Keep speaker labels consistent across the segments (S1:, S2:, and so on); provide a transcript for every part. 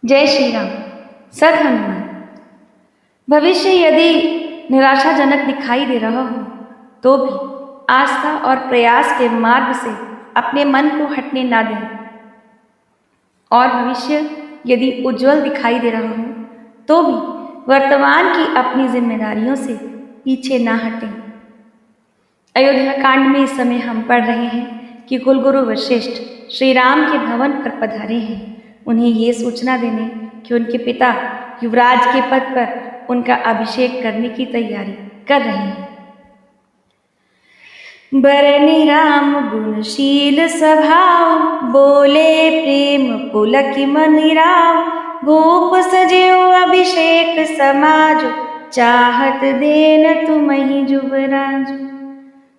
S1: जय श्री राम। सद हनुमान। भविष्य यदि निराशाजनक दिखाई दे रहा हो तो भी आस्था और प्रयास के मार्ग से अपने मन को हटने ना दें, और भविष्य यदि उज्जवल दिखाई दे रहा हो तो भी वर्तमान की अपनी जिम्मेदारियों से पीछे ना हटें। अयोध्या कांड में इस समय हम पढ़ रहे हैं कि कुलगुरु वशिष्ठ श्री राम के भवन पर पधारे हैं, उन्हें ये सूचना देने कि उनके पिता युवराज के पद पर उनका अभिषेक करने की तैयारी कर रहे हैं। बरनि राम गुणशील स्वभाव, बोले प्रेम पुलक मन राव। भूप सजेऊ अभिषेक समाज, चाहत देन तुम्हि जुबराज।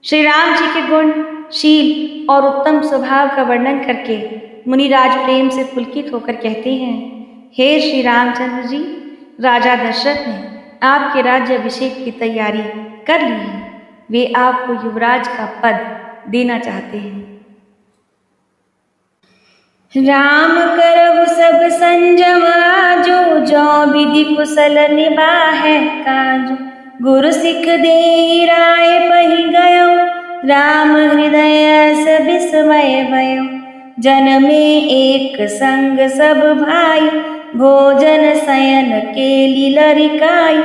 S1: श्री राम जी के गुण, शील और उत्तम स्वभाव का वर्णन करके मुनिराज प्रेम से पुलकित होकर कहते हैं, हे श्री रामचंद्र जी, राजा दशरथ ने आपके राज्य अभिषेक की तैयारी कर ली है। वे आपको युवराज का पद देना चाहते हैं। राम करहु सब संजम आजो, जो विधि कुशल निबाहै काज। गुरु सिख देहि राय पहि गयो, राम हृदय से विस्मय भयो। जन में एक संग सब भाई, भोजन शयन केली लरिकाई।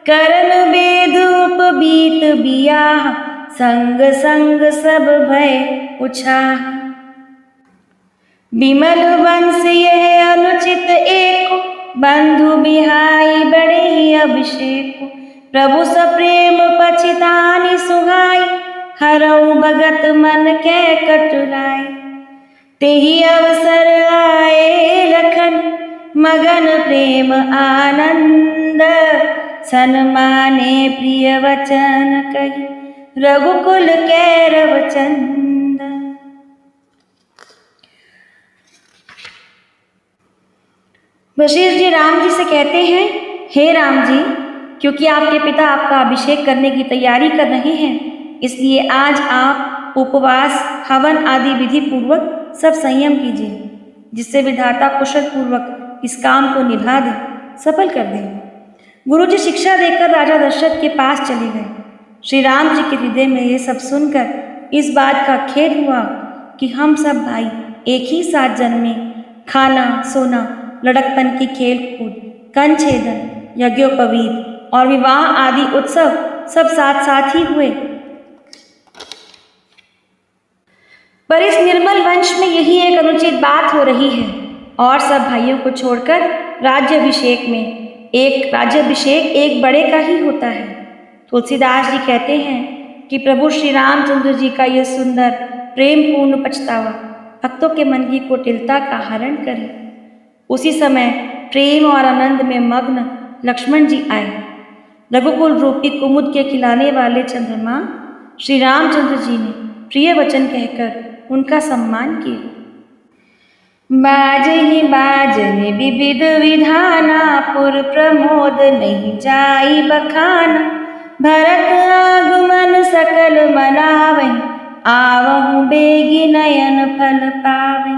S1: करन वेद उपबीत बियाह, संग संग सब भय उछाह। विमल वंश यह अनुचित एको, बंधु बिहाई बड़े ही अभिषेक। प्रभु सप्रेम पछितानि सुहाई, हरऊ भगत मन कै कटुलाई। तेहि अवसर आए लखन, मगन प्रेम आनंद। सन्माने प्रिय वचन कही, रघुकुल कैरव चंद। वशिष्ठ जी राम जी से कहते हैं, हे राम जी, क्योंकि आपके पिता आपका अभिषेक करने की तैयारी कर रहे हैं, इसलिए आज आप उपवास, हवन आदि विधि पूर्वक सब संयम कीजिए, जिससे विधाता कुशल पूर्वक इस काम को निभा दे, सफल कर दे। गुरु जी शिक्षा देकर राजा दशरथ के पास चले गए। श्री राम जी के हृदय में ये सब सुनकर इस बात का खेद हुआ कि हम सब भाई एक ही साथ जन्मे। खाना सोना, लड़कपन की खेल कूद, कंछेदन, यज्ञोपवीत और विवाह आदि उत्सव सब साथ साथ ही हुए। पर इस निर्मल वंश में यही एक अनुचित बात हो रही है, और सब भाइयों को छोड़कर राज्याभिषेक एक बड़े का ही होता है। तुलसीदास जी कहते हैं कि प्रभु श्री रामचंद्र जी का यह सुंदर प्रेम पूर्ण पछतावा भक्तों के मन की कुटिलता का हरण करे। उसी समय प्रेम और आनंद में मग्न लक्ष्मण जी आए। रघुकुल रूपी कुमुद के खिलाने वाले चंद्रमा श्री रामचंद्र जी ने प्रिय वचन कहकर उनका सम्मान किया। बाजहि बाजन विविध विधाना, पुर प्रमोद नहीं जाई बखाना। भरत आगमन सकल मनावै, आवहु बेगी नयन फल पावै।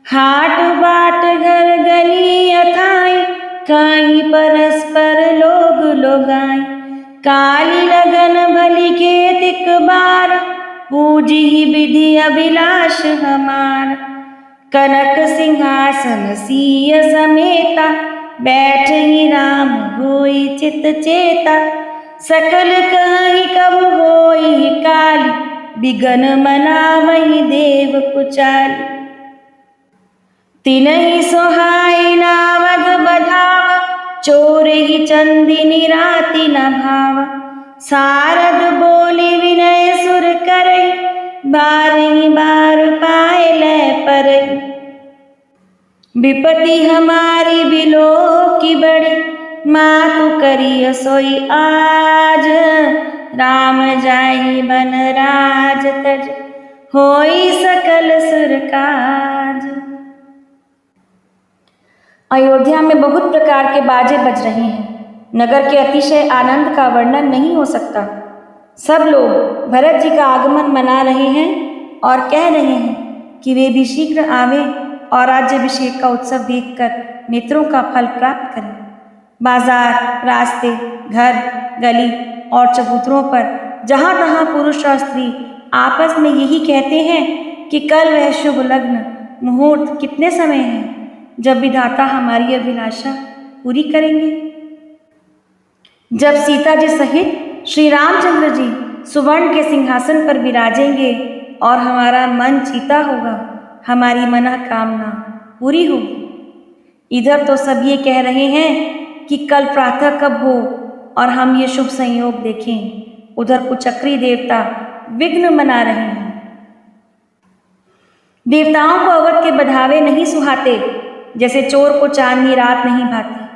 S1: हाट बाट घर गली अथाई, कहीं परस्पर लोग लोगाई। काली लगन भली केतिक बार, पूजी विधि अभिलाष हमार। कनक सिंहासन सिय समेता, बैठहि राम होई चित चेता। सकल कहि कब होई काली, बिगन मनावहि देव कुचाली। तिनहि सोहाई नावध बधावा, चोरहि चंदिनी राति न भावा। सारद बोली विनय सुर करई, बारहि बार पाए लय परई। विपति हमारी बिलो की बड़ी, मातु करिय सोई आज। राम जाहि बन राज तज, होई सकल सुर काज। अयोध्या में बहुत प्रकार के बाजे बज रहे हैं। नगर के अतिशय आनंद का वर्णन नहीं हो सकता। सब लोग भरत जी का आगमन मना रहे हैं और कह रहे हैं कि वे भी शीघ्र आवे और राज्याभिषेक का उत्सव देखकर नेत्रों का फल प्राप्त करें। बाजार, रास्ते, घर, गली और चबूतरों पर जहाँ तहाँ पुरुष और स्त्री आपस में यही कहते हैं कि कल वह शुभ लग्न मुहूर्त कितने समय है जब विधाता हमारी अभिलाषा पूरी करेंगे। जब सीता जी सहित श्री रामचंद्र जी सुवर्ण के सिंहासन पर विराजेंगे और हमारा मन जीता होगा, हमारी मनोकामना पूरी होगी। इधर तो सब ये कह रहे हैं कि कल प्रातः कब हो और हम ये शुभ संयोग देखें। उधर कुचक्री देवता विघ्न मना रहे हैं। देवताओं को अवध के बधावे नहीं सुहाते, जैसे चोर को चांदनी रात नहीं भाती।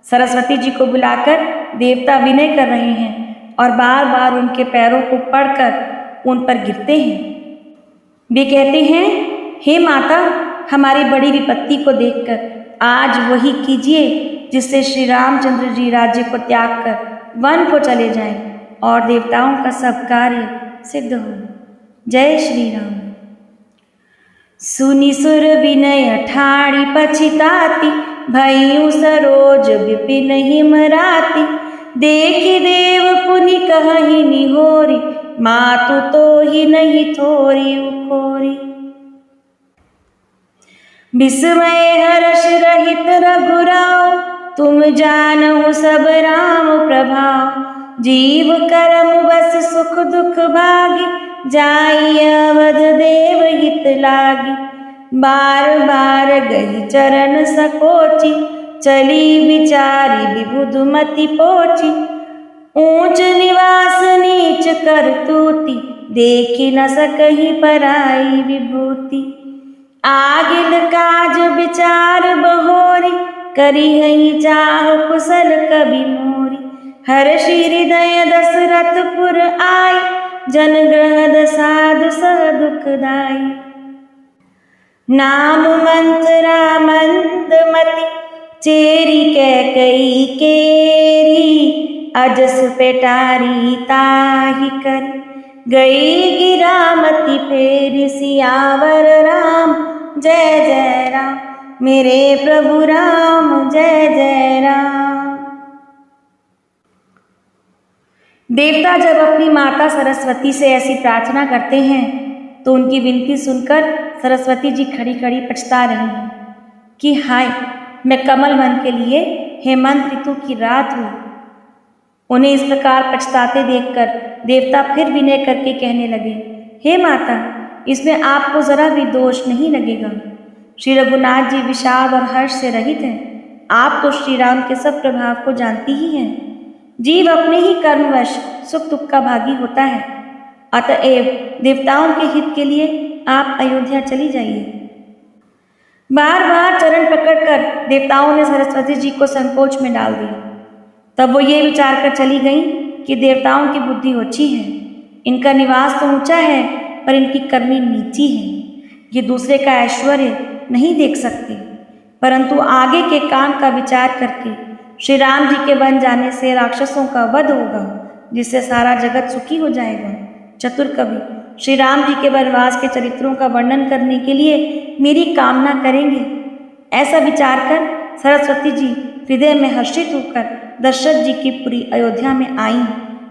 S1: सरस्वती जी को बुलाकर देवता विनय कर रहे हैं और बार बार उनके पैरों को पड़कर उन पर गिरते हैं। वे कहते हैं, हे माता, हमारी बड़ी विपत्ति को देखकर आज वही कीजिए जिससे श्री रामचंद्र जी राज्य को त्याग कर वन को चले जाएं और देवताओं का सब कार्य सिद्ध हो। जय श्री राम। सुनि सुर विनय ठाड़ी पछिताती, भयउ सरोज विपिन हिमराती। देखि देव पुनि कहहि निहोरी, मातु तो ही नहीं थोरी उखोरी। विस्मय हर्ष रहित रघुराव, तुम जानहु सब राम प्रभाव। जीव करम बस सुख दुख भागी, जाई अवध देव हित लागी। बार बार गही चरण सकोची, चली विचारी विबुध मति पोची। ऊंच निवास नीच करतूती, देखी न सकही पराई विभूति। आगिल काज विचार बहोरी, करी हई चाह कुशल कवि मोरी। हर्षि हृदय दशरथपुर आई, जन ग्रह साधु सह दुखदाई। नाम मंत्रा मंदमति, चेरी कैकई केरी। अजस पेटारी ताहि करी, गई गिरामती फेर सियावर राम। जय जय राम, मेरे प्रभु राम, जय जय राम। देवता जब अपनी माता सरस्वती से ऐसी प्रार्थना करते हैं तो उनकी विनती सुनकर सरस्वती जी खड़ी खड़ी पछता रही हैं कि हाय, मैं कमल वन के लिए हेमंत ऋतु की रात हुई। उन्हें इस प्रकार पछताते देखकर देवता फिर विनय करके कहने लगे, हे माता, इसमें आपको जरा भी दोष नहीं लगेगा। श्री रघुनाथ जी विषाद और हर्ष से रहित हैं। आप तो श्री राम के सब प्रभाव को जानती ही हैं। जीव अपने ही कर्मवश सुख दुख का भागी होता है। अतएव देवताओं के हित के लिए आप अयोध्या चली जाइए। बार बार चरण पकड़कर देवताओं ने सरस्वती जी को संकोच में डाल दिया। तब वो ये विचार कर चली गई कि देवताओं की बुद्धि ओछी है, इनका निवास तो ऊंचा है पर इनकी करनी नीची है। ये दूसरे का ऐश्वर्य नहीं देख सकते, परंतु आगे के काम का विचार करके श्री राम जी के वन जाने से राक्षसों का वध होगा, जिससे सारा जगत सुखी हो जाएगा। चतुर कवि श्री राम जी के वनवास के चरित्रों का वर्णन करने के लिए मेरी कामना करेंगे। ऐसा विचार कर सरस्वती जी हृदय में हर्षित होकर दशरथ जी की पूरी अयोध्या में आई,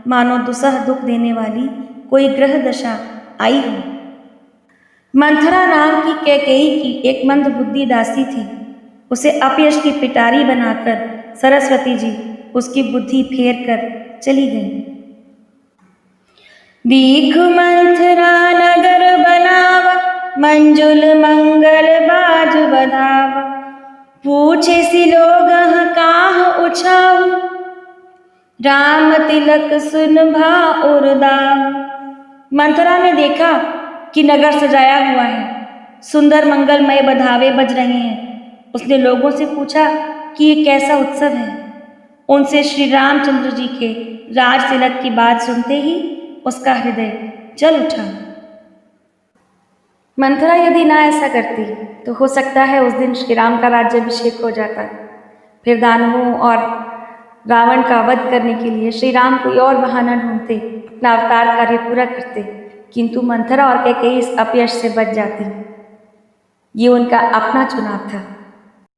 S1: मानो दुसह दुख देने वाली कोई ग्रह दशा आई हो। मंथरा नाम की कैकेयी की एक मंद बुद्धि दासी थी। उसे अपयश की पिटारी बनाकर सरस्वती जी उसकी बुद्धि फेर कर चली गई। दीख मंथरा नगर बनावा, मंजुल मंगल बाज बधावा। पूछे सी लोग काह उछाऊ, राम तिलक सुन भा उर्दाऊ। मंथरा ने देखा कि नगर सजाया हुआ है, सुंदर मंगलमय बधावे बज रहे हैं। उसने लोगों से पूछा कि ये कैसा उत्सव है। उनसे श्री रामचंद्र जी के राज तिलक की बात सुनते ही उसका हृदय जल उठा। मंथरा यदि ना ऐसा करती तो हो सकता है उस दिन श्री राम का राज्याभिषेक हो जाता। फिर दानवों और रावण का वध करने के लिए श्री राम कोई और बहाना ढूंढते, अपना अवतार कार्य पूरा करते, किंतु मंथरा और कैकेयी इस अपयश से बच जाती। ये उनका अपना चुनाव था।